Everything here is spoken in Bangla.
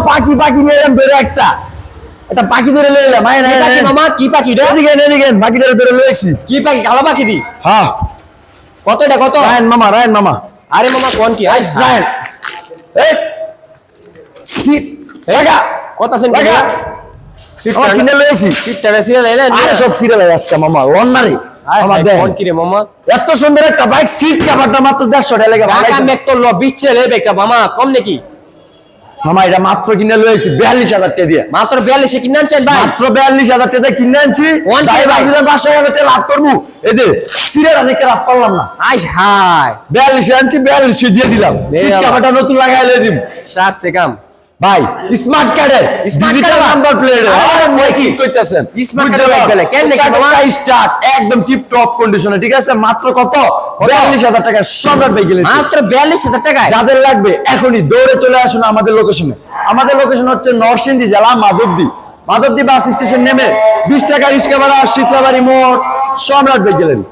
পাখি পাখি নিয়ে এলাম ধরে একটা পাখি ধরে লয়ে এলাম মামা কি পাখি রে? এদিকে পাখিটা ধরে লয়েছি। কি পাখি? কালো পাখি দি? হ্যাঁ। কত এটা কত? রায়ন মামা। আরে মামা কোন কি? রায়ন এই সিট লাগা কত আছেন লাগা আমার কিনে লয়েছি। সিটটা সিরিয়াল এলেন? আরে সব সিরিয়াল আজকে মামা লন্নারি আমার দেখ কোন কি রে মামা? এত সুন্দর একটা বাইক সিট কাভারটা মাত্র 150 টাকা লাগে ঢাকা মেট্রো ল বিচ্ছে লেবে একটা মামা কম নাকি? মামা এটা মাত্র কিনে লয়েছি 42,000 টাকা দিয়ে। মাত্র 42 এ কিনে আনছেন ভাই? মাত্র 42,000 টাকা কিনে আনছি। ভাই ভাবছিলাম 5,000 টাকা লাভ করবো, এই যে সিরিয়াল দেখে লাভ করলাম না। আই হাই 42 আনছি, 42 দিয়ে দিলাম। সিট কাভারটা নতুন লাগাইলে দিম। 4 সে কাম ভাই স্মার্ট কার্ডের ডিজিটাল নাম্বার প্লেট। আরে মই কি কইতাছেন? স্মার্ট কার্ড বলে কেন নাকি মামা? স্টার্ট একদম টিপ টপ কন্ডিশনে, ঠিক আছে? মাত্র কত? 42,000 টাকা সম্রাট বাইকেলে। মাত্র 42,000 টাকায়? যাদের লাগবে এখনই দৌড়ে চলে আসুন আমাদের লোকেশনে। আমাদের লোকেশন হচ্ছে নরসিংদী জেলা মাধবদী বাস স্টেশন নেমে 20 টাকা রিক্সা ভাড়া, শীতলাবাড়ি মোড়, সম্রাট বাইক গ্যালারি।